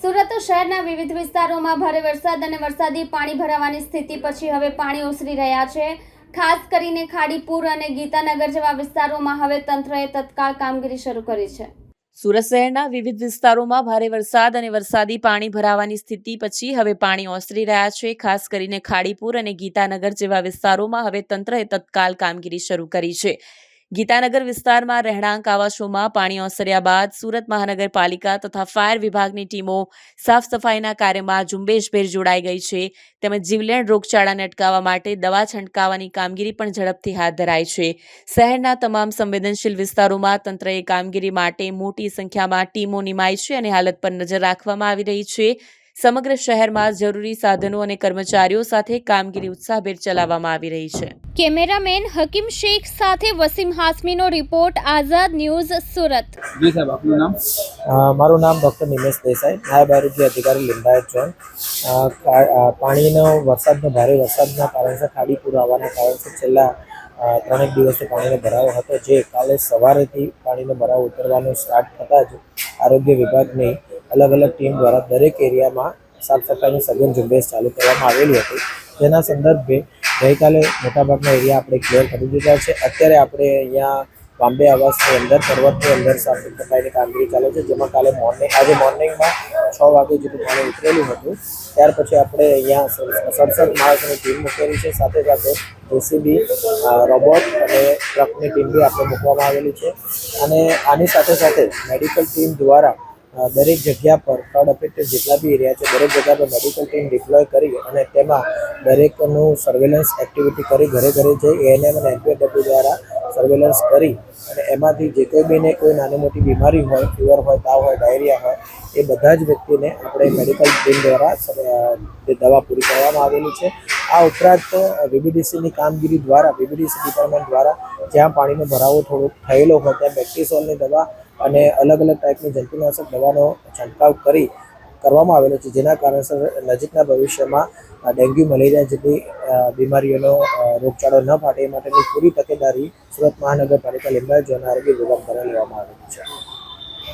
સુરત શહેરના વિવિધ વિસ્તારોમાં ભારે વરસાદ અને વરસાદી પાણી ભરાવાની સ્થિતિ પછી હવે પાણી ઓસરી રહ્યા છે। ખાસ કરીને ખાડીપુર અને ગીતાનગર જેવા વિસ્તારોમાં હવે તંત્રએ તત્કાળ કામગીરી શરૂ કરી છે। સુરત શહેરના વિવિધ વિસ્તારોમાં ભારે વરસાદ અને વરસાદી પાણી ભરાવાની સ્થિતિ પછી હવે પાણી ઓસરી રહ્યા છે। ખાસ કરીને ખાડીપુર અને ગીતાનગર જેવા વિસ્તારોમાં હવે તંત્રએ તત્કાલ કામગીરી શરૂ કરી છે। ગીતાનગર વિસ્તારમાં રહેણાંક આવાસોમાં પાણી ઓસર્યા બાદ સુરત મહાનગરપાલિકા તથા ફાયર વિભાગની ટીમો સાફ સફાઈના કાર્યમાં ઝુંબેશભેર જોડાઈ ગઈ છે। તેમજ જીવલેણ રોગચાળાને અટકાવવા માટે દવા છંટકાવવાની કામગીરી પણ ઝડપથી હાથ ધરાઈ છે। શહેરના તમામ સંવેદનશીલ વિસ્તારોમાં તંત્રએ કામગીરી માટે મોટી સંખ્યામાં ટીમો નિમાઈ છે અને હાલત પર નજર રાખવામાં આવી રહી છે। સમગ્ર શહેરમાં જરૂરી સાધનો અને કર્મચારીઓ સાથે કામગીરી ઉત્સાહભેર ચલાવવામાં આવી રહી છે। કેમેરામેન હકીમ શેખ સાથે વસીમ હાસમીનો રિપોર્ટ, આઝાદ ન્યૂઝ, સુરત। જી સાહેબ, આપનું નામ? મારું નામ ડૉક્ટર નિમેશ દેસાઈ, નાયબ આરોગ્ય અધિકારી લિંબાયત ઝોન। વરસાદનો ભારે વરસાદના કારણે ખાડીપુર આવવાના કારણે છેલ્લા 3 દિવસથી પાણીનો ભરાવો હતો, જે કાલે સવારેથી પાણીનો ભરાવો ઉતરવાનું સ્ટાર્ટ થતાં જ આરોગ્ય વિભાગની અલગ અલગ ટીમ દ્વારા દરેક એરિયામાં સાફ સફાઈની સઘન ઝુંબેશ ચાલુ કરવામાં આવેલી હતી। જેના સંદર્ભે ગઈકાલે મોટાભાગના એરિયા આપણે ક્લિયર કરી દીધા છે। અત્યારે આપણે અહીંયા બોમ્બે આવાસની અંદર પર્વતની અંદર સાફ સફાઈની કામગીરી ચાલે છે, જેમાં આજે મોર્નિંગમાં 6 વાગે જેટલું પાણી ઉતરેલું હતું। ત્યાર પછી આપણે અહીંયા 67 માણસોની ટીમ મૂકેલી છે, સાથે સાથે જેસીબી, રોબોટ અને ટ્રકની ટીમ બી આપણે મૂકવામાં આવેલી છે। અને આની સાથે સાથે મેડિકલ ટીમ દ્વારા દરેક જગ્યા પર ફ્લડ અફેક્ટેડ જેટલા બી એરિયા છે દરેક જગ્યા પર મેડિકલ ટીમ ડિપ્લોય કરી અને તેમાં દરેકનું સર્વેલન્સ એક્ટિવિટી કરી ઘરે ઘરે જઈ એએનએમ અને એનપીડબ્લ્યુ દ્વારા સર્વેલન્સ કરી અને એમાંથી જે કોઈ બીને કોઈ નાની મોટી બીમારી હોય, ફીવર હોય, તાવ હોય, ડાયરિયા હોય, એ બધા જ વ્યક્તિને આપણે મેડિકલ ટીમ દ્વારા દવા પૂરી કરવામાં આવેલી છે। આ ઉપરાંત વીબીડીસીની કામગીરી દ્વારા વીબીડીસી ડિપાર્ટમેન્ટ દ્વારા જ્યાં પાણીનો ભરાવો થોડો થયેલો હોય ત્યાં બેક્ટીસોલની દવા અને અલગ અલગ ટાઈપની જંતુનાશક દવાનો છંટકાવ કરવામાં આવેલો છે, જેના કારણસર નજીકના ભવિષ્યમાં ડેન્ગ્યુ, મલેરિયા જેવી બીમારીઓનો રોગચાળો ન ફાટે એ માટેની પૂરી તકેદારી સુરત મહાનગરપાલિકા લિંબાયત ઝોન આરોગ્ય વિભાગ દ્વારા લેવામાં આવેલી છે।